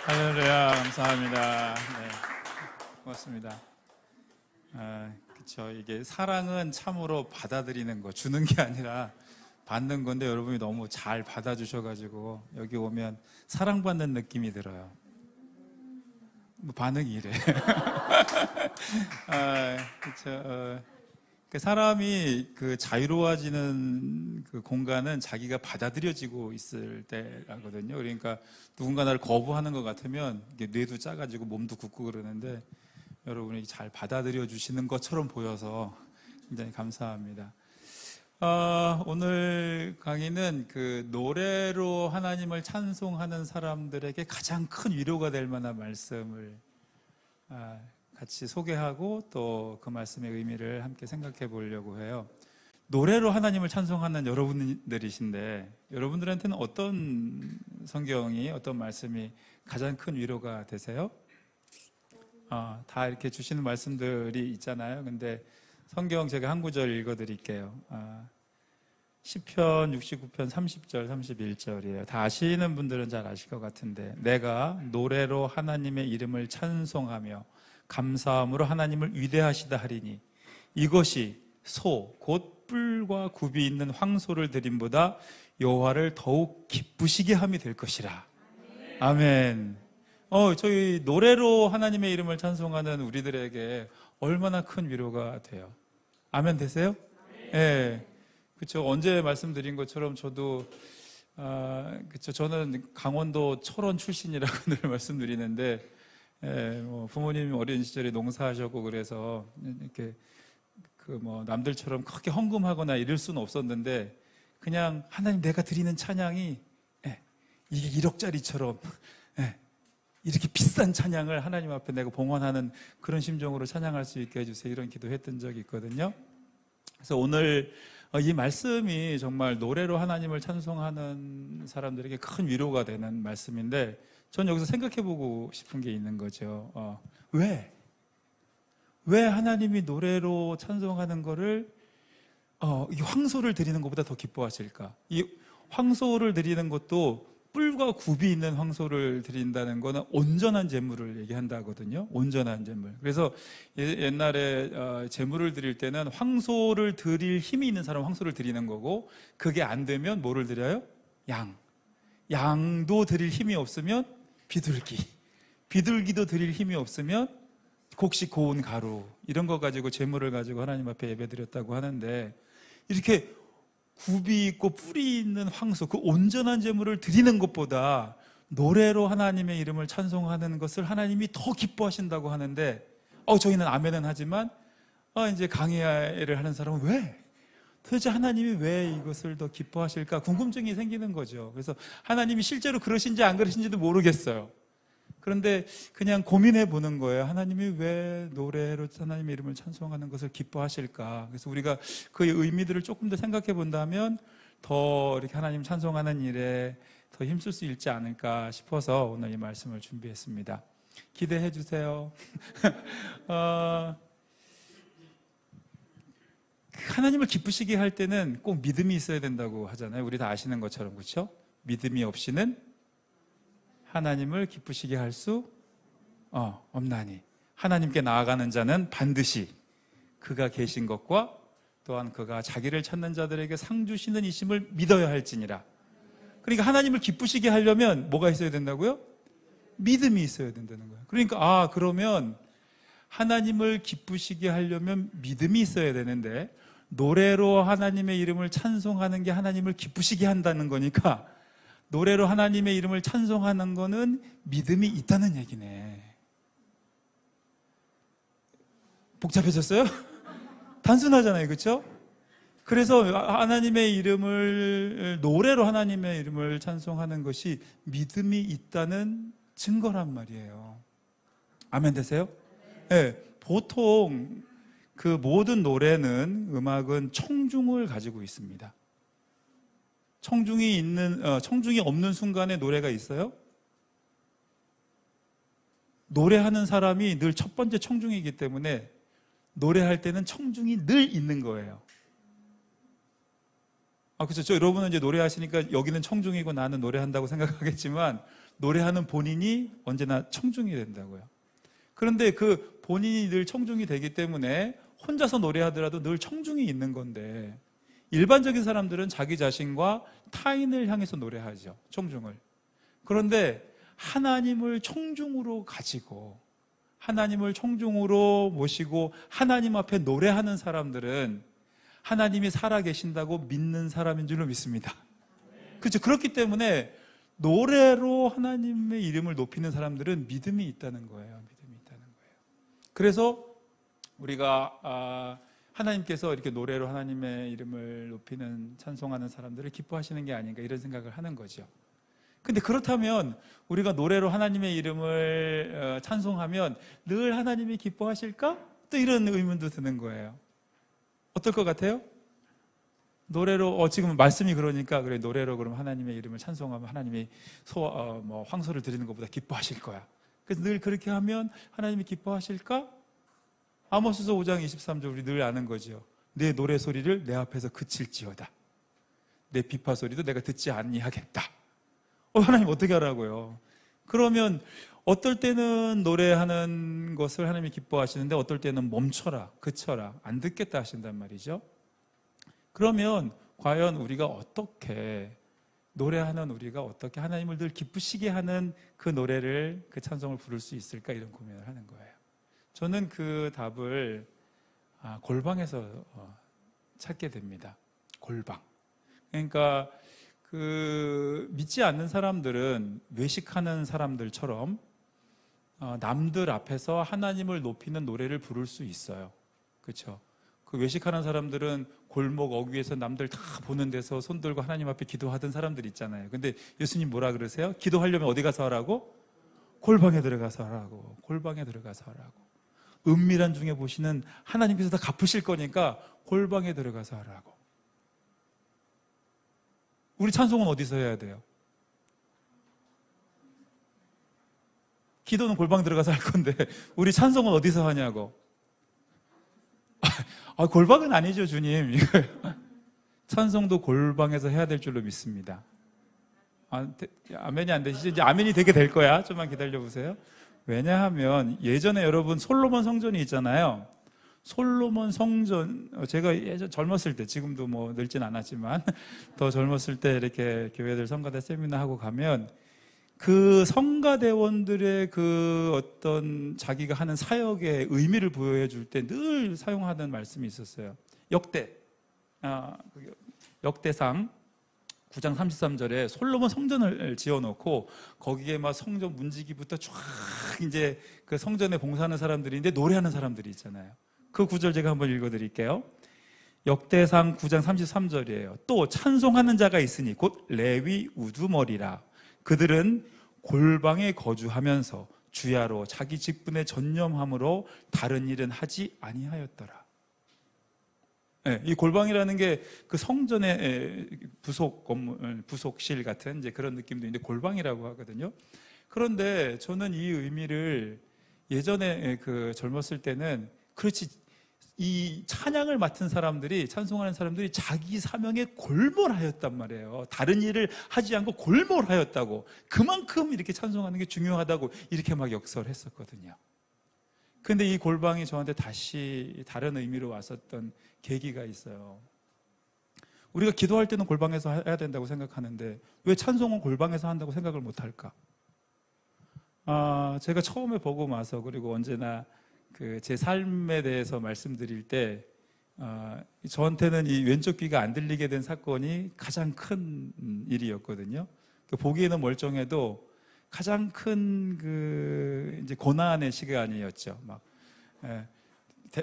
할렐루야, 감사합니다. 네, 고맙습니다. 그렇죠. 이게 사랑은 참으로 받아들이는 거, 주는 게 아니라 받는 건데 여러분이 너무 잘 받아주셔가지고 여기 오면 사랑받는 느낌이 들어요. 뭐 반응이 이래. 그렇죠. 그 사람이 그 자유로워지는 그 공간은 자기가 받아들여지고 있을 때라거든요. 그러니까 누군가 나를 거부하는 것 같으면 이게 뇌도 작아지고 몸도 굳고 그러는데 여러분이 잘 받아들여 주시는 것처럼 보여서 굉장히 감사합니다. 오늘 강의는 그 노래로 하나님을 찬송하는 사람들에게 가장 큰 위로가 될 만한 말씀을 같이 소개하고 또 그 말씀의 의미를 함께 생각해 보려고 해요. 노래로 하나님을 찬송하는 여러분들이신데 여러분들한테는 어떤 성경이, 어떤 말씀이 가장 큰 위로가 되세요? 다 이렇게 주시는 말씀들이 있잖아요. 근데 성경 제가 한 구절 읽어 드릴게요. 시편 69편 30절 31절이에요. 다 아시는 분들은 잘 아실 것 같은데, 내가 노래로 하나님의 이름을 찬송하며 감사함으로 하나님을 위대하시다 하리니 이것이 소 곧 뿔과 굽이 있는 황소를 드림보다 여호와를 더욱 기쁘시게 함이 될 것이라. 아멘. 저희 노래로 하나님의 이름을 찬송하는 우리들에게 얼마나 큰 위로가 돼요. 아멘 되세요? 네. 그렇죠. 언제 말씀드린 것처럼 저도 그렇죠. 저는 강원도 철원 출신이라고 늘 말씀드리는데, 부모님 어린 시절에 농사하셨고 그래서 이렇게 남들처럼 크게 헌금하거나 이럴 수는 없었는데, 그냥 하나님 내가 드리는 찬양이 이게 1억짜리처럼 이렇게 비싼 찬양을 하나님 앞에 내가 봉헌하는 그런 심정으로 찬양할 수 있게 해주세요, 이런 기도했던 적이 있거든요. 그래서 오늘 이 말씀이 정말 노래로 하나님을 찬송하는 사람들에게 큰 위로가 되는 말씀인데, 전 여기서 생각해보고 싶은 게 있는 거죠. 왜 하나님이 노래로 찬송하는 거를 이 황소를 드리는 것보다 더 기뻐하실까? 이 황소를 드리는 것도 뿔과 굽이 있는 황소를 드린다는 거는 온전한 제물을 얘기한다거든요. 온전한 제물. 그래서 옛날에 제물을 드릴 때는 황소를 드릴 힘이 있는 사람은 황소를 드리는 거고, 그게 안 되면 뭐를 드려요? 양도 드릴 힘이 없으면 비둘기도 드릴 힘이 없으면 곡식 고운 가루, 이런 거 가지고 제물을 가지고 하나님 앞에 예배드렸다고 하는데, 이렇게 굽이 있고 뿔이 있는 황소, 그 온전한 제물을 드리는 것보다 노래로 하나님의 이름을 찬송하는 것을 하나님이 더 기뻐하신다고 하는데, 저희는 아멘은 하지만 이제 강의를 하는 사람은 도대체 하나님이 왜 이것을 더 기뻐하실까 궁금증이 생기는 거죠. 그래서 하나님이 실제로 그러신지 안 그러신지도 모르겠어요. 그런데 그냥 고민해 보는 거예요. 하나님이 왜 노래로 하나님의 이름을 찬송하는 것을 기뻐하실까? 그래서 우리가 그 의미들을 조금 더 생각해 본다면 더 이렇게 하나님 찬송하는 일에 더 힘쓸 수 있지 않을까 싶어서 오늘 이 말씀을 준비했습니다. 기대해 주세요. 하나님을 기쁘시게 할 때는 꼭 믿음이 있어야 된다고 하잖아요. 우리 다 아시는 것처럼, 그렇죠? 믿음이 없이는 하나님을 기쁘시게 할 수 없나니 하나님께 나아가는 자는 반드시 그가 계신 것과 또한 그가 자기를 찾는 자들에게 상 주시는 이심을 믿어야 할지니라. 그러니까 하나님을 기쁘시게 하려면 뭐가 있어야 된다고요? 믿음이 있어야 된다는 거예요. 그러니까 그러면 하나님을 기쁘시게 하려면 믿음이 있어야 되는데, 노래로 하나님의 이름을 찬송하는 게 하나님을 기쁘시게 한다는 거니까 노래로 하나님의 이름을 찬송하는 거는 믿음이 있다는 얘기네. 복잡해졌어요? 단순하잖아요, 그렇죠? 그래서 하나님의 이름을, 노래로 하나님의 이름을 찬송하는 것이 믿음이 있다는 증거란 말이에요. 아멘 되세요? 네, 보통 그 모든 노래는, 음악은 청중을 가지고 있습니다. 청중이 없는 순간에 노래가 있어요? 노래하는 사람이 늘 첫 번째 청중이기 때문에 노래할 때는 청중이 늘 있는 거예요. 그렇죠. 여러분은 이제 노래하시니까 여기는 청중이고 나는 노래한다고 생각하겠지만, 노래하는 본인이 언제나 청중이 된다고요. 그런데 그 본인이 늘 청중이 되기 때문에 혼자서 노래하더라도 늘 청중이 있는 건데, 일반적인 사람들은 자기 자신과 타인을 향해서 노래하죠, 청중을. 그런데 하나님을 청중으로 가지고 하나님을 청중으로 모시고 하나님 앞에 노래하는 사람들은 하나님이 살아계신다고 믿는 사람인 줄로 믿습니다. 그렇죠. 그렇기 때문에 노래로 하나님의 이름을 높이는 사람들은 믿음이 있다는 거예요. 믿음이 있다는 거예요. 그래서 우리가 하나님께서 이렇게 노래로 하나님의 이름을 높이는, 찬송하는 사람들을 기뻐하시는 게 아닌가, 이런 생각을 하는 거죠. 근데 그렇다면 우리가 노래로 하나님의 이름을 찬송하면 늘 하나님이 기뻐하실까? 또 이런 의문도 드는 거예요. 어떨 것 같아요? 노래로 지금 말씀이 그러니까, 그래, 노래로 그럼 하나님의 이름을 찬송하면 하나님이 황소를 드리는 것보다 기뻐하실 거야. 그래서 늘 그렇게 하면 하나님이 기뻐하실까? 아모스서 5장 23절 우리 늘 아는 거죠. 내 노래 소리를 내 앞에서 그칠지어다. 내 비파 소리도 내가 듣지 아니하겠다. 하나님 어떻게 하라고요? 그러면 어떨 때는 노래하는 것을 하나님이 기뻐하시는데 어떨 때는 멈춰라, 그쳐라, 안 듣겠다 하신단 말이죠. 그러면 과연 우리가 어떻게, 노래하는 우리가 어떻게 하나님을 늘 기쁘시게 하는 그 노래를, 그 찬송을 부를 수 있을까, 이런 고민을 하는 거예요. 저는 그 답을 골방에서 찾게 됩니다. 골방. 그러니까 믿지 않는 사람들은 외식하는 사람들처럼 남들 앞에서 하나님을 높이는 노래를 부를 수 있어요. 그렇죠? 그 외식하는 사람들은 골목 어귀에서 남들 다 보는 데서 손 들고 하나님 앞에 기도하던 사람들 있잖아요. 근데 예수님 뭐라 그러세요? 기도하려면 어디 가서 하라고? 골방에 들어가서 하라고. 골방에 들어가서 하라고. 은밀한 중에 보시는 하나님께서 다 갚으실 거니까 골방에 들어가서 하라고. 우리 찬송은 어디서 해야 돼요? 기도는 골방 들어가서 할 건데 우리 찬송은 어디서 하냐고. 골방은 아니죠, 주님. 찬송도 골방에서 해야 될 줄로 믿습니다. 아멘이 안 되시죠? 이제 아멘이 되게 될 거야. 좀만 기다려 보세요. 왜냐하면 예전에 여러분 솔로몬 성전이 있잖아요. 솔로몬 성전, 제가 예전 젊었을 때, 지금도 뭐 늙진 않았지만 더 젊었을 때 이렇게 교회들 성가대 세미나 하고 가면 그 성가대원들의 그 어떤 자기가 하는 사역의 의미를 부여해 줄 때 늘 사용하던 말씀이 있었어요. 역대상 9장 33절에 솔로몬 성전을 지어놓고 거기에 막 성전 문지기부터 쫙 이제 그 성전에 봉사하는 사람들인데 노래하는 사람들이 있잖아요. 그 구절 제가 한번 읽어드릴게요. 역대상 9장 33절이에요. 또 찬송하는 자가 있으니 곧 레위 우두머리라. 그들은 골방에 거주하면서 주야로 자기 직분에 전념함으로 다른 일은 하지 아니하였더라. 네, 이 골방이라는 게 그 성전의 부속 건물, 부속실 같은 이제 그런 느낌도 있는데 골방이라고 하거든요. 그런데 저는 이 의미를 예전에 그 젊었을 때는 그렇지, 이 찬양을 맡은 사람들이, 찬송하는 사람들이 자기 사명에 골몰하였단 말이에요. 다른 일을 하지 않고 골몰하였다고. 그만큼 이렇게 찬송하는 게 중요하다고 이렇게 막 역설했었거든요. 근데 이 골방이 저한테 다시 다른 의미로 왔었던 계기가 있어요. 우리가 기도할 때는 골방에서 해야 된다고 생각하는데 왜 찬송은 골방에서 한다고 생각을 못할까? 제가 처음에 복음 와서, 그리고 언제나 제 삶에 대해서 말씀드릴 때 저한테는 이 왼쪽 귀가 안 들리게 된 사건이 가장 큰 일이었거든요. 보기에는 멀쩡해도 가장 큰 이제 고난의 시간이었죠. 막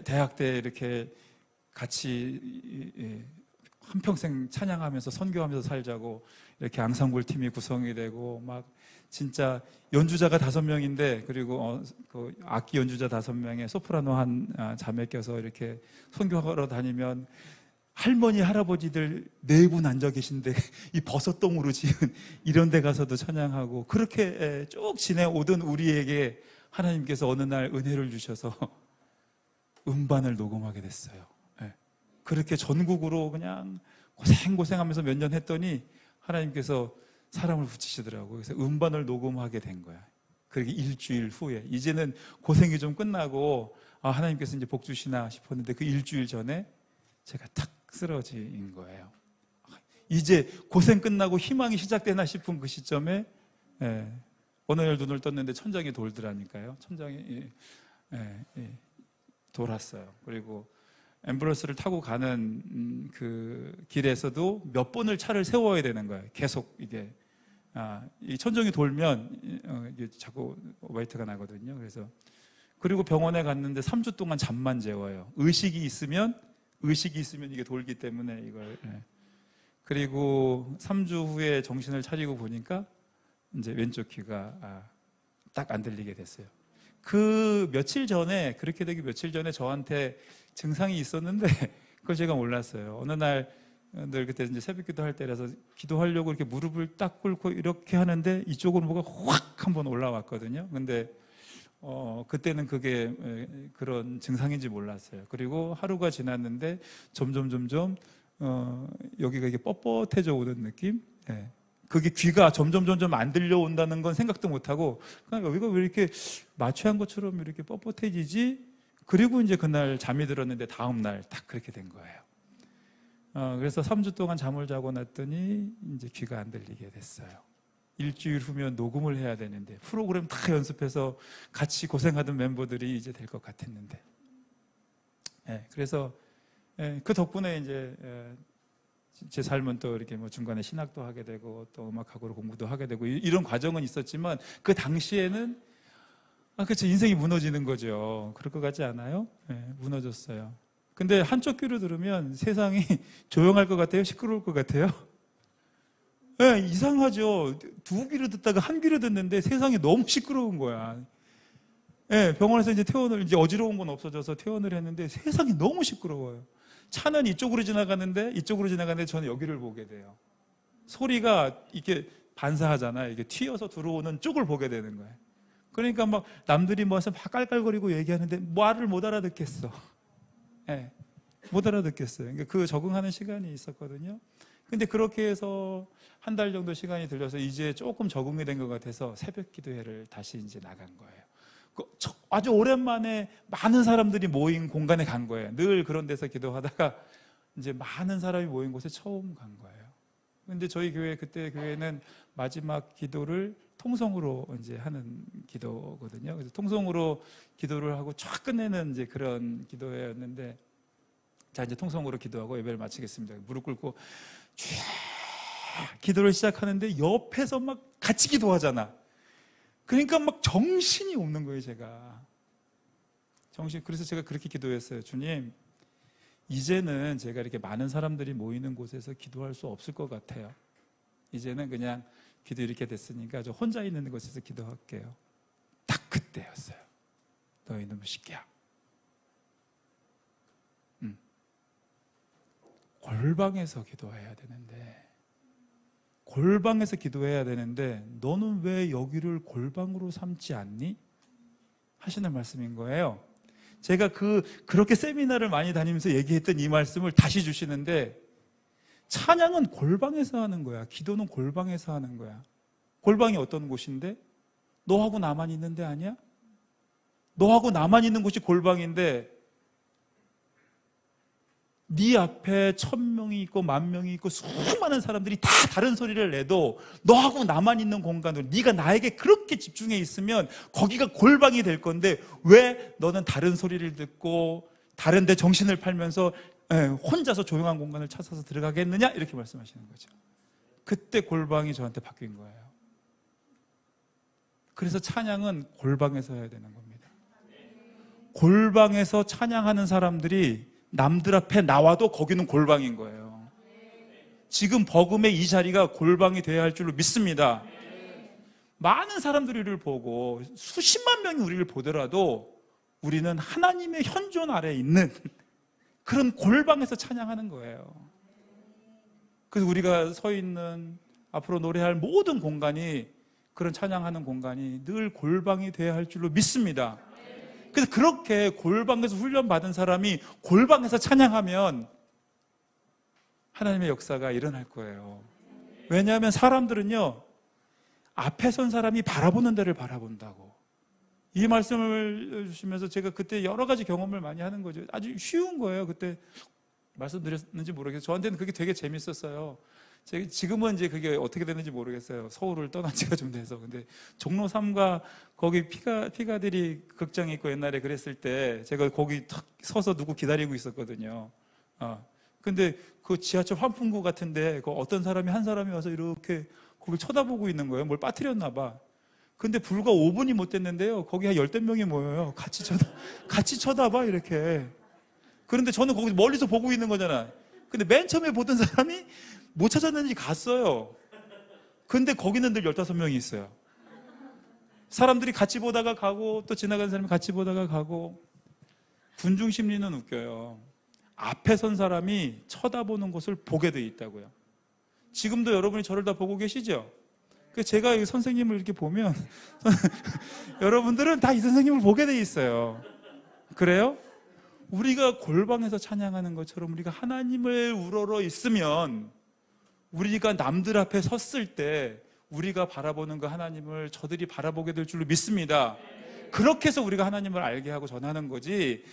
대학 때 이렇게 같이 한평생 찬양하면서 선교하면서 살자고 이렇게 앙상블 팀이 구성이 되고 막 진짜 연주자가 5명인데 그리고 그 악기 연주자 5명에 소프라노 한 자매 껴서 이렇게 선교하러 다니면 할머니 할아버지들 4분 앉아 계신데 이 버섯동으로 지은 이런 데 가서도 찬양하고 그렇게 쭉 지내오던 우리에게 하나님께서 어느 날 은혜를 주셔서 음반을 녹음하게 됐어요. 그렇게 전국으로 그냥 고생하면서 몇 년 했더니 하나님께서 사람을 붙이시더라고요. 그래서 음반을 녹음하게 된 거야. 그렇게 일주일 후에 이제는 고생이 좀 끝나고 하나님께서 이제 복 주시나 싶었는데 그 일주일 전에 제가 탁 쓰러진 거예요. 이제 고생 끝나고 희망이 시작되나 싶은 그 시점에 어느 날 눈을 떴는데 천장이 돌더라니까요. 천장이 돌았어요. 그리고 앰뷸런스를 타고 가는 그 길에서도 몇 번을 차를 세워야 되는 거예요. 계속 이게 이 천정이 돌면 이게 자꾸 오바이트가 나거든요. 그래서 그리고 병원에 갔는데 3주 동안 잠만 재워요. 의식이 있으면 이게 돌기 때문에 이걸 그리고 3주 후에 정신을 차리고 보니까 이제 왼쪽 귀가 딱 안 들리게 됐어요. 그 며칠 전에 그렇게 되기 며칠 전에 저한테 증상이 있었는데 그걸 제가 몰랐어요. 어느 날 늘 그때 이제 새벽기도 할 때라서 기도하려고 이렇게 무릎을 딱 꿇고 이렇게 하는데 이쪽으로 뭐가 확 한번 올라왔거든요. 근데 그때는 그게 그런 증상인지 몰랐어요. 그리고 하루가 지났는데 점점 여기가 이게 뻣뻣해져 오는 느낌? 그게 귀가 점점 안 들려온다는 건 생각도 못하고 그냥 여기가 왜 이렇게 마취한 것처럼 이렇게 뻣뻣해지지? 그리고 이제 그날 잠이 들었는데 다음 날 딱 그렇게 된 거예요. 그래서 3주 동안 잠을 자고 났더니 이제 귀가 안 들리게 됐어요. 일주일 후면 녹음을 해야 되는데 프로그램 다 연습해서 같이 고생하던 멤버들이 이제 될 것 같았는데 그래서 그 덕분에 이제 제 삶은 또 이렇게 뭐 중간에 신학도 하게 되고 또 음악학으로 공부도 하게 되고 이런 과정은 있었지만 그 당시에는 그렇죠, 인생이 무너지는 거죠. 그럴 것 같지 않아요? 무너졌어요. 근데 한쪽 귀로 들으면 세상이 조용할 것 같아요? 시끄러울 것 같아요? 이상하죠. 두 귀로 듣다가 한 귀로 듣는데 세상이 너무 시끄러운 거야. 병원에서 이제 퇴원을, 이제 어지러운 건 없어져서 퇴원을 했는데 세상이 너무 시끄러워요. 차는 이쪽으로 지나가는데 저는 여기를 보게 돼요. 소리가 이렇게 반사하잖아요. 이게 튀어서 들어오는 쪽을 보게 되는 거예요. 그러니까 막 남들이 모아서 막 깔깔거리고 얘기하는데 말을 못 알아듣겠어. 못 알아듣겠어요. 그러니까 그 적응하는 시간이 있었거든요. 근데 그렇게 해서 한 달 정도 시간이 들려서 이제 조금 적응이 된 것 같아서 새벽 기도회를 다시 이제 나간 거예요. 아주 오랜만에 많은 사람들이 모인 공간에 간 거예요. 늘 그런 데서 기도하다가 이제 많은 사람이 모인 곳에 처음 간 거예요. 근데 저희 그때 교회는 마지막 기도를 통성으로 이제 하는 기도거든요. 그래서 통성으로 기도를 하고 쫙 끝내는 이제 그런 기도회였는데, 자, 이제 통성으로 기도하고 예배를 마치겠습니다. 무릎 꿇고 쫙 기도를 시작하는데 옆에서 막 같이 기도하잖아. 그러니까 막 정신이 없는 거예요, 제가. 그래서 제가 그렇게 기도했어요. 주님, 이제는 제가 이렇게 많은 사람들이 모이는 곳에서 기도할 수 없을 것 같아요. 이제는 그냥 기도 이렇게 됐으니까 저 혼자 있는 곳에서 기도할게요. 딱 그때였어요. 너 이놈의 새끼야. 골방에서 기도해야 되는데 너는 왜 여기를 골방으로 삼지 않니? 하시는 말씀인 거예요. 제가 그렇게 세미나를 많이 다니면서 얘기했던 이 말씀을 다시 주시는데, 찬양은 골방에서 하는 거야. 기도는 골방에서 하는 거야. 골방이 어떤 곳인데? 너하고 나만 있는 데 아니야? 너하고 나만 있는 곳이 골방인데 네 앞에 1000명이 있고 10,000명이 있고 수많은 사람들이 다 다른 소리를 내도 너하고 나만 있는 공간으로 네가 나에게 그렇게 집중해 있으면 거기가 골방이 될 건데 왜 너는 다른 소리를 듣고 다른 데 정신을 팔면서 혼자서 조용한 공간을 찾아서 들어가겠느냐? 이렇게 말씀하시는 거죠. 그때 골방이 저한테 바뀐 거예요. 그래서 찬양은 골방에서 해야 되는 겁니다. 골방에서 찬양하는 사람들이 남들 앞에 나와도 거기는 골방인 거예요. 지금 버금의 이 자리가 골방이 되어야 할 줄로 믿습니다. 많은 사람들이 우리를 보고 수십만 명이 우리를 보더라도 우리는 하나님의 현존 아래에 있는 그런 골방에서 찬양하는 거예요. 그래서 우리가 서 있는 앞으로 노래할 모든 공간이, 그런 찬양하는 공간이 늘 골방이 되어야 할 줄로 믿습니다. 그래서 그렇게 골방에서 훈련받은 사람이 골방에서 찬양하면 하나님의 역사가 일어날 거예요. 왜냐하면 사람들은요, 앞에 선 사람이 바라보는 데를 바라본다고. 이 말씀을 주시면서 제가 그때 여러 가지 경험을 많이 하는 거죠. 아주 쉬운 거예요. 그때 말씀드렸는지 모르겠어요. 저한테는 그게 되게 재밌었어요. 지금은 이제 그게 어떻게 됐는지 모르겠어요. 서울을 떠난 지가 좀 돼서. 근데 종로 3가 거기 피가들이 극장이 있고 옛날에 그랬을 때 제가 거기 탁 서서 누구 기다리고 있었거든요. 근데 그 지하철 환풍구 같은데 그 어떤 사람이 한 사람이 와서 이렇게 거기 쳐다보고 있는 거예요. 뭘 빠뜨렸나 봐. 근데 불과 5분이 못 됐는데요. 거기 한 10명이 모여요. 같이 쳐다봐, 이렇게. 그런데 저는 거기 멀리서 보고 있는 거잖아. 근데 맨 처음에 보던 사람이 못 찾았는지 갔어요. 근데 거기는 늘 15명이 있어요. 사람들이 같이 보다가 가고 또 지나가는 사람이 같이 보다가 가고. 군중 심리는 웃겨요. 앞에 선 사람이 쳐다보는 곳을 보게 돼 있다고요. 지금도 여러분이 저를 다 보고 계시죠? 제가 이 선생님을 이렇게 보면 여러분들은 다 이 선생님을 보게 돼 있어요. 그래요? 우리가 골방에서 찬양하는 것처럼 우리가 하나님을 우러러 있으면 우리가 남들 앞에 섰을 때 우리가 바라보는 그 하나님을 저들이 바라보게 될 줄로 믿습니다. 그렇게 해서 우리가 하나님을 알게 하고 전하는 거지,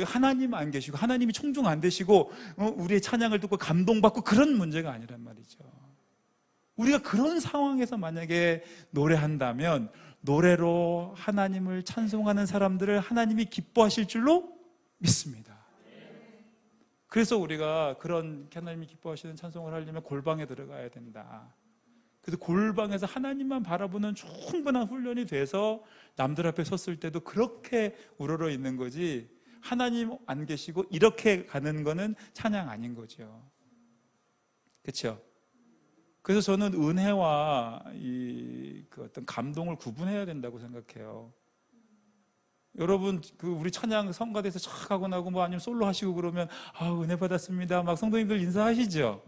하나님 안 계시고 하나님이 청중 안 되시고 우리의 찬양을 듣고 감동받고 그런 문제가 아니란 말이죠. 우리가 그런 상황에서 만약에 노래한다면 노래로 하나님을 찬송하는 사람들을 하나님이 기뻐하실 줄로 믿습니다. 그래서 우리가 그런 하나님이 기뻐하시는 찬송을 하려면 골방에 들어가야 된다. 그래서 골방에서 하나님만 바라보는 충분한 훈련이 돼서 남들 앞에 섰을 때도 그렇게 우러러 있는 거지, 하나님 안 계시고 이렇게 가는 거는 찬양 아닌 거죠. 그렇죠? 그래서 저는 은혜와 그 어떤 감동을 구분해야 된다고 생각해요. 여러분, 우리 찬양 성가대에서 촥 하고 나고 아니면 솔로 하시고 그러면 은혜 받았습니다. 막 성도님들 인사하시죠?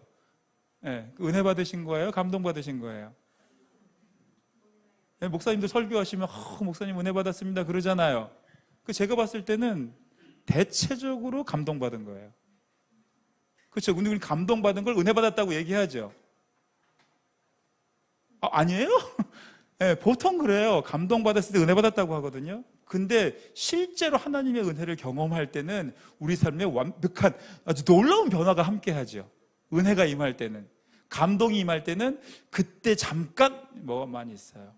네, 은혜 받으신 거예요? 감동 받으신 거예요? 네, 목사님들 설교하시면 목사님 은혜 받았습니다 그러잖아요. 제가 봤을 때는 대체적으로 감동 받은 거예요. 그렇죠? 근데 우리 감동 받은 걸 은혜 받았다고 얘기하죠. 아니에요? 네, 보통 그래요. 감동 받았을 때 은혜 받았다고 하거든요. 근데 실제로 하나님의 은혜를 경험할 때는 우리 삶에 완벽한 아주 놀라운 변화가 함께하죠. 은혜가 임할 때는, 감동이 임할 때는 그때 잠깐 뭐만 있어요.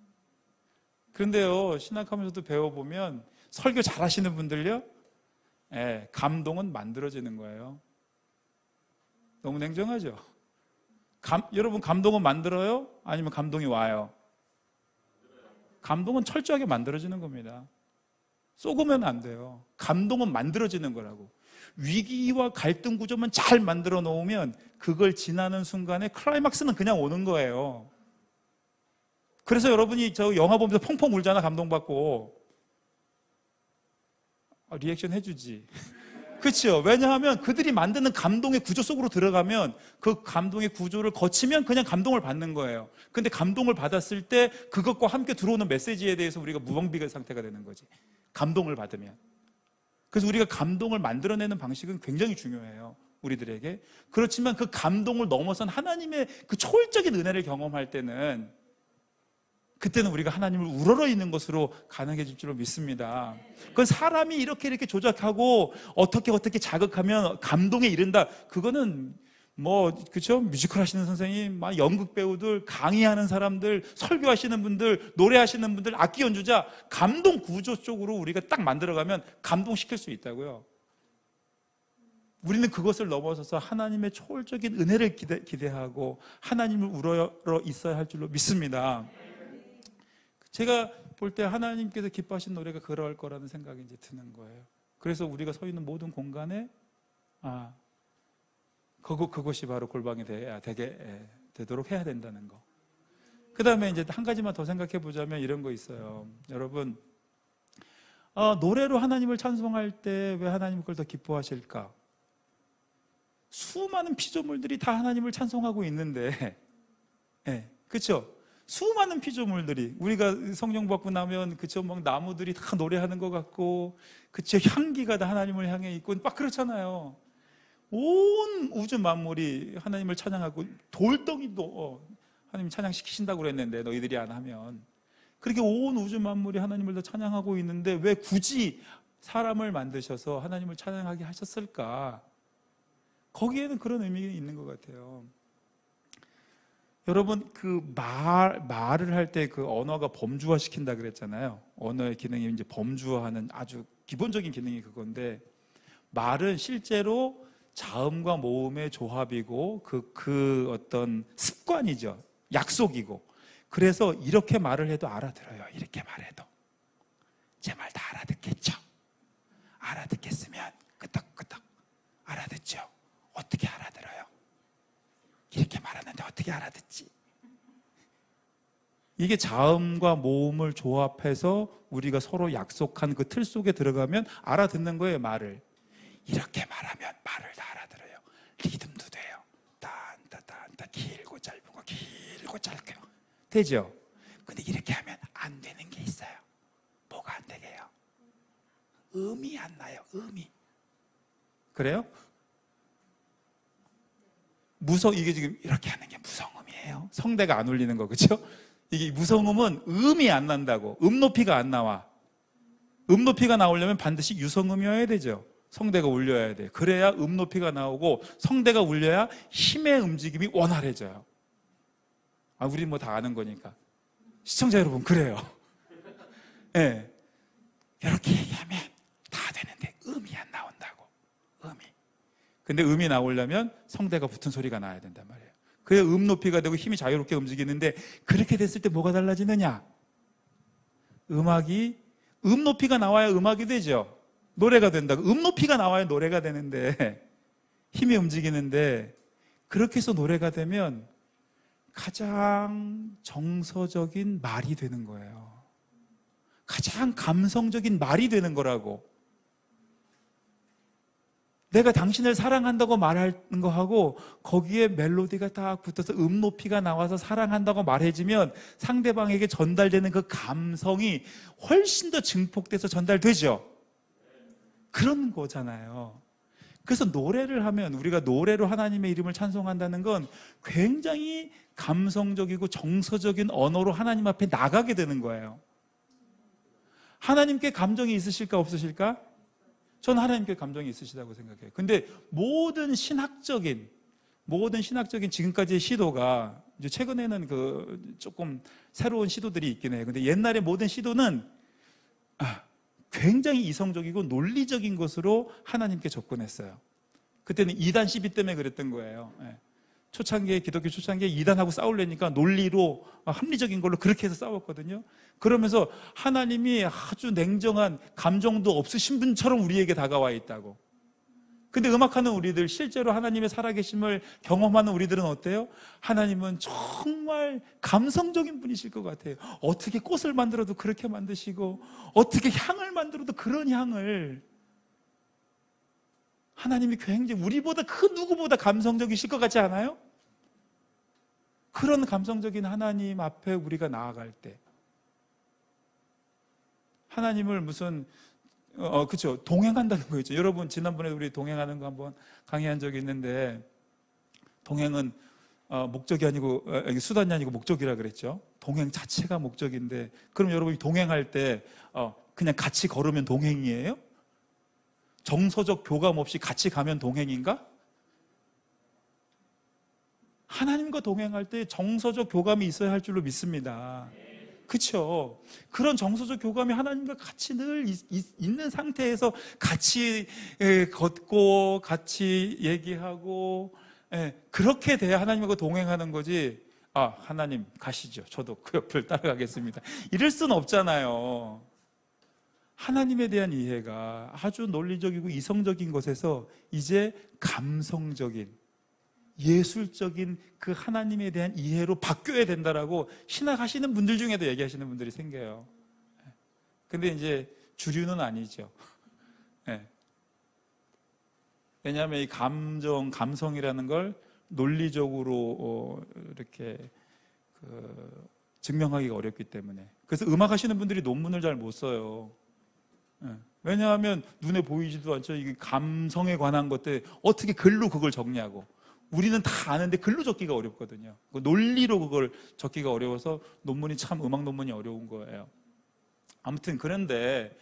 그런데요, 신학하면서도 배워보면 설교 잘하시는 분들요, 감동은 만들어지는 거예요. 너무 냉정하죠? 여러분, 감동은 만들어요? 아니면 감동이 와요? 감동은 철저하게 만들어지는 겁니다. 쏘으면 안 돼요. 감동은 만들어지는 거라고. 위기와 갈등 구조만 잘 만들어 놓으면 그걸 지나는 순간에 클라이막스는 그냥 오는 거예요. 그래서 여러분이 저 영화 보면서 펑펑 울잖아, 감동받고. 리액션 해주지. 그렇죠? 왜냐하면 그들이 만드는 감동의 구조 속으로 들어가면 그 감동의 구조를 거치면 그냥 감동을 받는 거예요. 근데 감동을 받았을 때 그것과 함께 들어오는 메시지에 대해서 우리가 무방비의 상태가 되는 거지. 감동을 받으면. 그래서 우리가 감동을 만들어내는 방식은 굉장히 중요해요, 우리들에게. 그렇지만 그 감동을 넘어선 하나님의 그 초월적인 은혜를 경험할 때는, 그때는 우리가 하나님을 우러러 있는 것으로 가능해질 줄로 믿습니다. 그건 사람이 이렇게 조작하고 어떻게 자극하면 감동에 이른다, 그거는 그렇죠? 뮤지컬 하시는 선생님, 연극 배우들, 강의하는 사람들, 설교하시는 분들, 노래하시는 분들, 악기 연주자, 감동 구조 쪽으로 우리가 딱 만들어가면 감동시킬 수 있다고요. 우리는 그것을 넘어서서 하나님의 초월적인 은혜를 기대하고 하나님을 우러러 있어야 할 줄로 믿습니다. 제가 볼 때 하나님께서 기뻐하신 노래가 그럴 거라는 생각이 이제 드는 거예요. 그래서 우리가 서 있는 모든 공간에 그것이 바로 골방이 되도록 해야 된다는 거. 그 다음에 이제 한 가지만 더 생각해 보자면 이런 거 있어요. 여러분, 노래로 하나님을 찬송할 때 왜 하나님 그걸 더 기뻐하실까? 수많은 피조물들이 다 하나님을 찬송하고 있는데, 그렇죠? 수많은 피조물들이, 우리가 성령 받고 나면 그쵸, 막 나무들이 다 노래하는 것 같고, 그쵸, 향기가 다 하나님을 향해 있고 막 그렇잖아요. 온 우주 만물이 하나님을 찬양하고, 돌덩이도 하나님 찬양시키신다고 그랬는데 너희들이 안 하면. 그렇게 온 우주 만물이 하나님을 더 찬양하고 있는데 왜 굳이 사람을 만드셔서 하나님을 찬양하게 하셨을까? 거기에는 그런 의미가 있는 것 같아요. 여러분, 그 말을 할 때 그 언어가 범주화 시킨다 그랬잖아요. 언어의 기능이 이제 범주화하는 아주 기본적인 기능이 그건데, 말은 실제로 자음과 모음의 조합이고 그 어떤 습관이죠. 약속이고. 그래서 이렇게 말을 해도 알아들어요. 이렇게 말해도 제 말 다 알아듣겠죠. 알아듣겠으면 끄덕끄덕 알아듣죠. 어떻게 알아들어요? 이렇게 말하는데 어떻게 알아듣지? 이게 자음과 모음을 조합해서 우리가 서로 약속한 그 틀 속에 들어가면 알아듣는 거예요. 말을 이렇게 말하면 말을 다 알아들어요. 리듬도 돼요. 딴따딴따 길고 짧은 거 길고 짧고 되죠? 근데 이렇게 하면 안 되는 게 있어요. 뭐가 안 되게요? 음이 안 나요. 음이. 그래요? 이게 지금 이렇게 하는 게 무성음이에요. 성대가 안 울리는 거, 그렇죠? 이게 무성음은 음이 안 난다고. 음 높이가 안 나와. 음 높이가 나오려면 반드시 유성음이어야 되죠. 성대가 울려야 돼. 그래야 음 높이가 나오고 성대가 울려야 힘의 움직임이 원활해져요. 우리 뭐 다 아는 거니까. 시청자 여러분, 그래요. 예. 네. 이렇게 얘기하면 다 되는데 음이 안 나온다고. 음이. 근데 음이 나오려면 성대가 붙은 소리가 나야 된단 말이에요. 그래야 음 높이가 되고 힘이 자유롭게 움직이는데, 그렇게 됐을 때 뭐가 달라지느냐? 음악이, 음 높이가 나와야 음악이 되죠. 노래가 된다고. 음 높이가 나와야 노래가 되는데, 힘이 움직이는데, 그렇게 해서 노래가 되면 가장 정서적인 말이 되는 거예요. 가장 감성적인 말이 되는 거라고. 내가 당신을 사랑한다고 말하는 거하고 거기에 멜로디가 딱 붙어서 음 높이가 나와서 사랑한다고 말해주면 상대방에게 전달되는 그 감성이 훨씬 더 증폭돼서 전달되죠. 그런 거잖아요. 그래서 노래를 하면, 우리가 노래로 하나님의 이름을 찬송한다는 건 굉장히 감성적이고 정서적인 언어로 하나님 앞에 나가게 되는 거예요. 하나님께 감정이 있으실까 없으실까? 저는 하나님께 감정이 있으시다고 생각해요. 근데 모든 신학적인 지금까지의 시도가, 이제 최근에는 조금 새로운 시도들이 있긴 해요. 근데 옛날에 모든 시도는 굉장히 이성적이고 논리적인 것으로 하나님께 접근했어요. 그때는 이단 시비 때문에 그랬던 거예요. 기독교 초창기에 이단하고 싸우려니까 논리로, 합리적인 걸로 그렇게 해서 싸웠거든요. 그러면서 하나님이 아주 냉정한, 감정도 없으신 분처럼 우리에게 다가와 있다고. 근데 음악하는 우리들, 실제로 하나님의 살아계심을 경험하는 우리들은 어때요? 하나님은 정말 감성적인 분이실 것 같아요. 어떻게 꽃을 만들어도 그렇게 만드시고, 어떻게 향을 만들어도 그런 향을. 하나님이 굉장히 우리보다 그 누구보다 감성적이실 것 같지 않아요? 그런 감성적인 하나님 앞에 우리가 나아갈 때, 하나님을 무슨 그렇죠, 동행한다는 거죠. 여러분, 지난번에 우리 동행하는 거 한번 강의한 적이 있는데, 동행은 목적이 아니고 수단이 아니고 목적이라 그랬죠. 동행 자체가 목적인데, 그럼 여러분이 동행할 때 그냥 같이 걸으면 동행이에요? 정서적 교감 없이 같이 가면 동행인가? 하나님과 동행할 때 정서적 교감이 있어야 할 줄로 믿습니다. 그렇죠? 그런 정서적 교감이 하나님과 같이 늘 있는 상태에서 같이 걷고 같이 얘기하고, 그렇게 돼야 하나님과 동행하는 거지. 하나님 가시죠, 저도 그 옆을 따라가겠습니다, 이럴 수는 없잖아요. 하나님에 대한 이해가 아주 논리적이고 이성적인 것에서 이제 감성적인, 예술적인 그 하나님에 대한 이해로 바뀌어야 된다라고 신학하시는 분들 중에도 얘기하시는 분들이 생겨요. 근데 이제 주류는 아니죠. 왜냐하면 이 감성이라는 걸 논리적으로 이렇게 증명하기가 어렵기 때문에. 그래서 음악하시는 분들이 논문을 잘 못 써요. 왜냐하면 눈에 보이지도 않죠. 이게 감성에 관한 것들 어떻게 글로 그걸 적냐고. 우리는 다 아는데 글로 적기가 어렵거든요. 논리로 그걸 적기가 어려워서 논문이 참 음악 논문이 어려운 거예요. 아무튼 그런데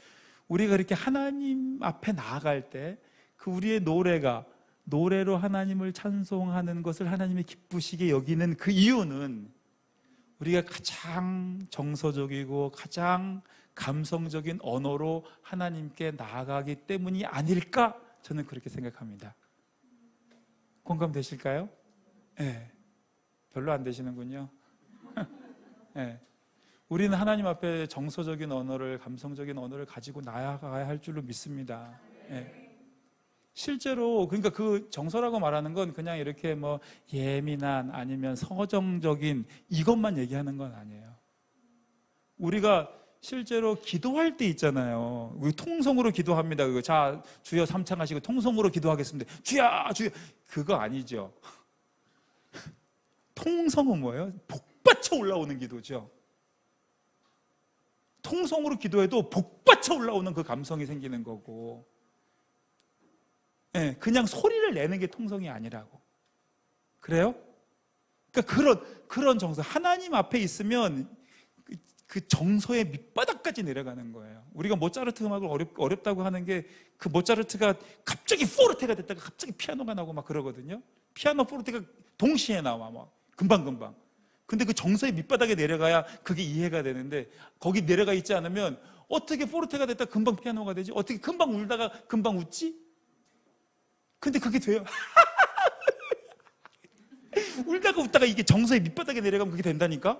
우리가 이렇게 하나님 앞에 나아갈 때 그 우리의 노래로 하나님을 찬송하는 것을 하나님이 기쁘시게 여기는 그 이유는 우리가 가장 정서적이고 가장 감성적인 언어로 하나님께 나아가기 때문이 아닐까? 저는 그렇게 생각합니다. 공감되실까요? 네. 별로 안 되시는군요. 네. 우리는 하나님 앞에 정서적인 언어를, 감성적인 언어를 가지고 나아가야 할 줄로 믿습니다. 네. 실제로 그러니까 그 정서라고 말하는 건 그냥 이렇게 뭐 예민한 아니면 서정적인 이것만 얘기하는 건 아니에요. 우리가 실제로 기도할 때 있잖아요. 우리 통성으로 기도합니다. 자, 주여 삼창하시고 통성으로 기도하겠습니다. 주여, 주여. 그거 아니죠. 통성은 뭐예요? 복받쳐 올라오는 기도죠. 통성으로 기도해도 복받쳐 올라오는 그 감성이 생기는 거고, 네, 그냥 소리를 내는 게 통성이 아니라고. 그래요? 그러니까 그런 정서. 하나님 앞에 있으면 그 정서의 밑바닥까지 내려가는 거예요. 우리가 모차르트 음악을 어렵다고 하는 게 그 모차르트가 갑자기 포르테가 됐다가 갑자기 피아노가 나오고 막 그러거든요. 피아노 포르테가 동시에 나와 막 금방금방. 근데 그 정서의 밑바닥에 내려가야 그게 이해가 되는데 거기 내려가 있지 않으면 어떻게 포르테가 됐다 금방 피아노가 되지? 어떻게 금방 울다가 금방 웃지? 근데 그게 돼요. 울다가 웃다가 이게 정서의 밑바닥에 내려가면 그게 된다니까?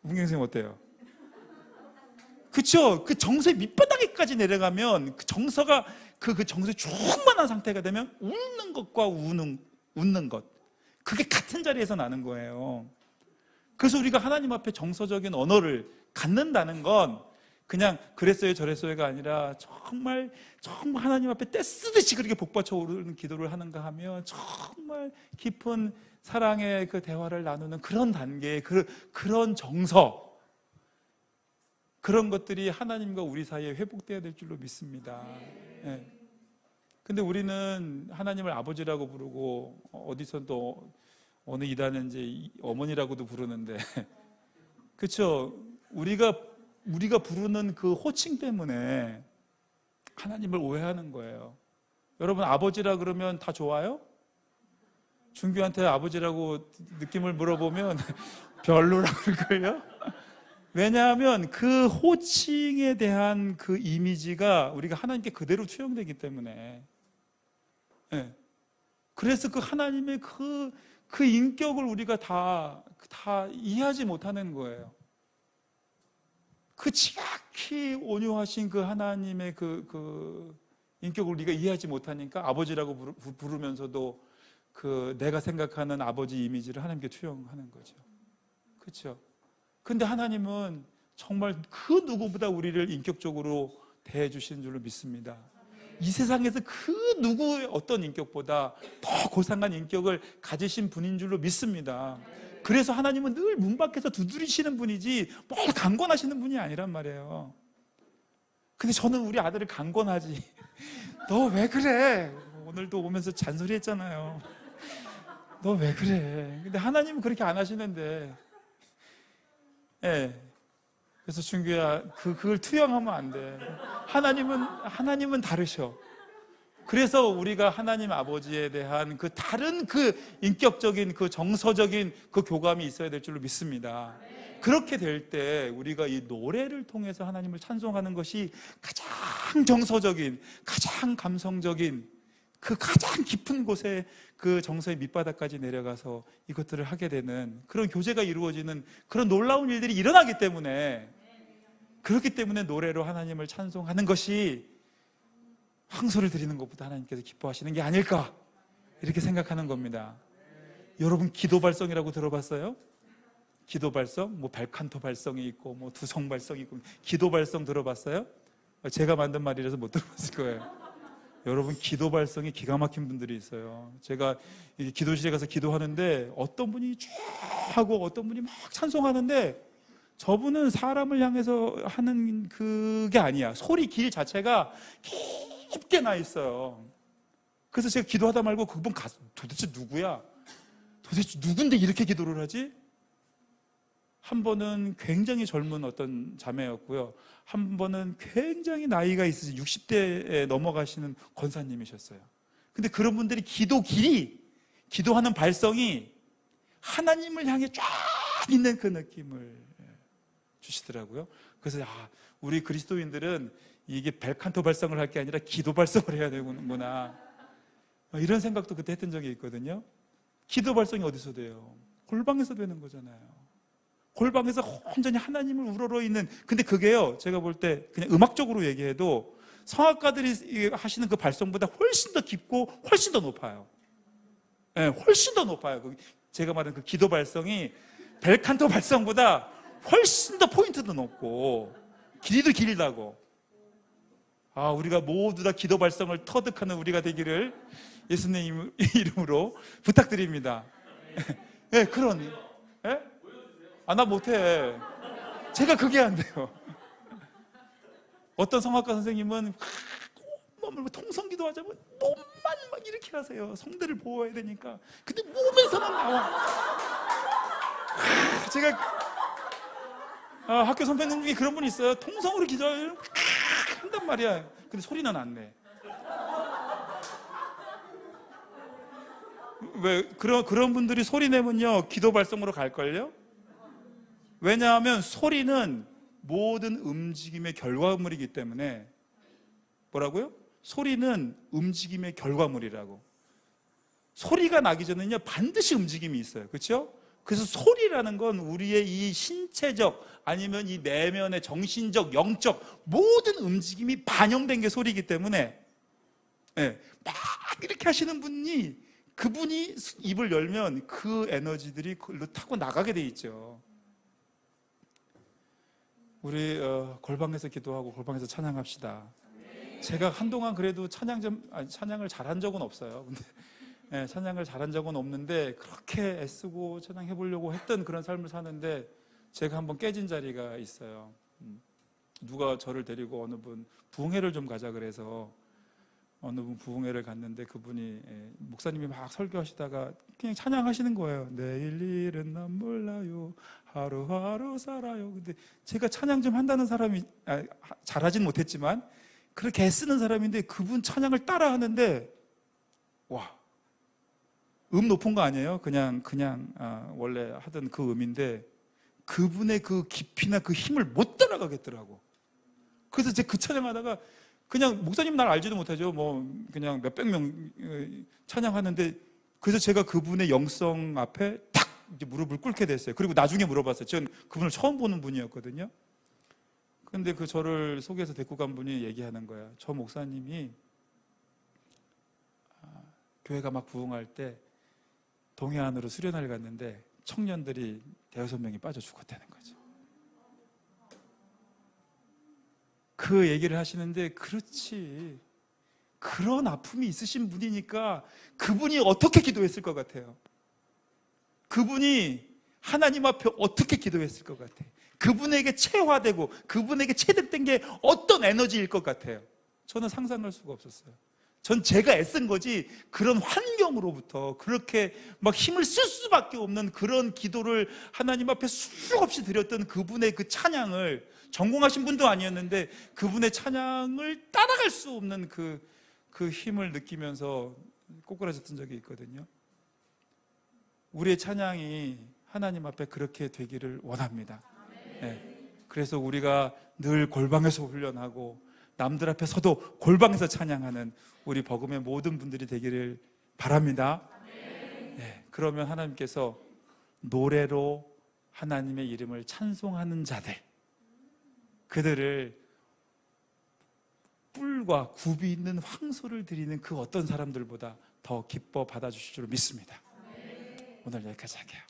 문경 선생님 어때요? 그쵸? 그 정서의 밑바닥에까지 내려가면 그 정서가 그 정서에 충만한 상태가 되면 웃는 것과 웃는 것, 그게 같은 자리에서 나는 거예요. 그래서 우리가 하나님 앞에 정서적인 언어를 갖는다는 건 그냥 그랬어요 저랬어요가 아니라 정말 하나님 앞에 떼쓰듯이 그렇게 복받쳐 오르는 기도를 하는가 하면 정말 깊은 사랑의 그 대화를 나누는 그런 단계의 그런 정서, 그런 것들이 하나님과 우리 사이에 회복돼야 될 줄로 믿습니다. 네. 근데 우리는 하나님을 아버지라고 부르고 어디서 또 어느 이단은 이제 어머니라고도 부르는데 그렇죠? 우리가 부르는 그 호칭 때문에 하나님을 오해하는 거예요. 여러분 아버지라 그러면 다 좋아요? 준규한테 아버지라고 느낌을 물어보면 별로라고 그럴걸요? 왜냐하면 그 호칭에 대한 그 이미지가 우리가 하나님께 그대로 투영되기 때문에. 네. 그래서 그 하나님의 그 인격을 우리가 다 이해하지 못하는 거예요. 그 지극히 온유하신 그 하나님의 그 인격을 우리가 이해하지 못하니까 아버지라고 부르면서도 그 내가 생각하는 아버지 이미지를 하나님께 투영하는 거죠. 그렇죠? 근데 하나님은 정말 그 누구보다 우리를 인격적으로 대해 주시는 줄로 믿습니다. 이 세상에서 그 누구의 어떤 인격보다 더 고상한 인격을 가지신 분인 줄로 믿습니다. 그래서 하나님은 늘 문 밖에서 두드리시는 분이지 뭘 강권하시는 분이 아니란 말이에요. 근데 저는 우리 아들을 강권하지. 너 왜 그래? 오늘도 오면서 잔소리했잖아요. 너 왜 그래? 근데 하나님은 그렇게 안 하시는데. 예. 그래서 준규야, 그걸 투영하면 안 돼. 하나님은 다르셔. 그래서 우리가 하나님 아버지에 대한 그 다른 그 인격적인 그 정서적인 그 교감이 있어야 될 줄로 믿습니다. 그렇게 될 때 우리가 이 노래를 통해서 하나님을 찬송하는 것이 가장 정서적인, 가장 감성적인 그 가장 깊은 곳에 그 정서의 밑바닥까지 내려가서 이것들을 하게 되는 그런 교제가 이루어지는 그런 놀라운 일들이 일어나기 때문에, 그렇기 때문에 노래로 하나님을 찬송하는 것이 황소를 드리는 것보다 하나님께서 기뻐하시는 게 아닐까, 이렇게 생각하는 겁니다. 여러분 기도 발성이라고 들어봤어요? 기도 발성? 뭐 벨칸토 발성이 있고 뭐 두성 발성이 있고, 기도 발성 들어봤어요? 제가 만든 말이라서 못 들어봤을 거예요. 여러분 기도 발성이 기가 막힌 분들이 있어요. 제가 기도실에 가서 기도하는데 어떤 분이 쫙 하고 어떤 분이 막 찬송하는데 저분은 사람을 향해서 하는 그게 아니야. 소리 길 자체가 깊게 나 있어요. 그래서 제가 기도하다 말고 그분 가서 도대체 누구야? 도대체 누군데 이렇게 기도를 하지? 한 번은 굉장히 젊은 어떤 자매였고요. 한 번은 굉장히 나이가 있으신 60대에 넘어가시는 권사님이셨어요. 근데 그런 분들이 기도하는 발성이 하나님을 향해 쫙 있는 그 느낌을 주시더라고요. 그래서 우리 그리스도인들은 이게 벨칸토 발성을 할 게 아니라 기도 발성을 해야 되는구나, 이런 생각도 그때 했던 적이 있거든요. 기도 발성이 어디서 돼요? 골방에서 되는 거잖아요. 골방에서 온전히 하나님을 우러러 있는, 근데 그게요, 제가 볼 때 그냥 음악적으로 얘기해도 성악가들이 하시는 그 발성보다 훨씬 더 깊고 훨씬 더 높아요. 네, 훨씬 더 높아요. 제가 말하는 그 기도 발성이 벨칸토 발성보다 훨씬 더 포인트도 높고 길이도 길다고. 우리가 모두 다 기도 발성을 터득하는 우리가 되기를 예수님 이름으로 부탁드립니다. 네, 네? 나 못해. 제가 그게 안 돼요. 어떤 성악가 선생님은 통성기도 하자면 몸만 막 이렇게 하세요. 성대를 보호해야 되니까. 근데 몸에서만 나와. 제가 학교 선배님 중에 그런 분이 있어요. 통성으로 기도를 한단 말이야. 근데 소리는 안 내. 왜 그런 분들이 소리 내면요 기도 발성으로 갈걸요? 왜냐하면 소리는 모든 움직임의 결과물이기 때문에. 뭐라고요? 소리는 움직임의 결과물이라고. 소리가 나기 전에는요 반드시 움직임이 있어요. 그렇죠? 그래서 소리라는 건 우리의 이 신체적 아니면 이 내면의 정신적, 영적 모든 움직임이 반영된 게 소리이기 때문에, 막 이렇게 하시는 그분이 입을 열면 그 에너지들이 그걸로 타고 나가게 돼 있죠. 우리 골방에서 기도하고 골방에서 찬양합시다. 제가 한동안 그래도 찬양을 잘한 적은 없어요. 근데 찬양을 잘한 적은 없는데 그렇게 애쓰고 찬양해 보려고 했던 그런 삶을 사는데 제가 한번 깨진 자리가 있어요. 누가 저를 데리고 어느 분 부흥회를 좀 가자 그래서 어느 분 부흥회를 갔는데 그분이 목사님이 막 설교하시다가 그냥 찬양하시는 거예요. 내일 일은 난 몰라요. 하루하루 살아요. 근데 제가 찬양 좀 한다는 사람이 잘하진 못했지만 그렇게 애쓰는 사람인데 그분 찬양을 따라 하는데 와, 높은 거 아니에요? 그냥 원래 하던 그 음인데 그분의 그 깊이나 그 힘을 못 따라가겠더라고. 그래서 제가 그 찬양하다가 그냥 목사님 날 알지도 못하죠. 뭐 그냥 몇백 명 찬양하는데 그래서 제가 그분의 영성 앞에 탁 이제 무릎을 꿇게 됐어요. 그리고 나중에 물어봤어요. 전 그분을 처음 보는 분이었거든요. 근데 그 저를 속에서 데리고 간 분이 얘기하는 거야. 저 목사님이 교회가 막 부흥할 때 동해안으로 수련회를 갔는데 청년들이 대여섯 명이 빠져 죽었다는 거죠. 그 얘기를 하시는데 그렇지, 그런 아픔이 있으신 분이니까 그분이 어떻게 기도했을 것 같아요? 그분이 하나님 앞에 어떻게 기도했을 것 같아요? 그분에게 체화되고 그분에게 체득된 게 어떤 에너지일 것 같아요? 저는 상상할 수가 없었어요. 전 제가 애쓴 거지 그런 환경으로부터 그렇게 막 힘을 쓸 수밖에 없는 그런 기도를 하나님 앞에 수없이 드렸던 그분의 그 찬양을, 전공하신 분도 아니었는데 그분의 찬양을 따라갈 수 없는 그 힘을 느끼면서 꼬꾸라졌던 적이 있거든요. 우리의 찬양이 하나님 앞에 그렇게 되기를 원합니다. 그래서 우리가 늘 골방에서 훈련하고 남들 앞에 서도 골방에서 찬양하는 우리 복음의 모든 분들이 되기를 바랍니다. 그러면 하나님께서 노래로 하나님의 이름을 찬송하는 자들, 그들을 뿔과 굽이 있는 황소를 드리는 그 어떤 사람들보다 더 기뻐 받아주실 줄 믿습니다. 오늘 여기까지 할게요.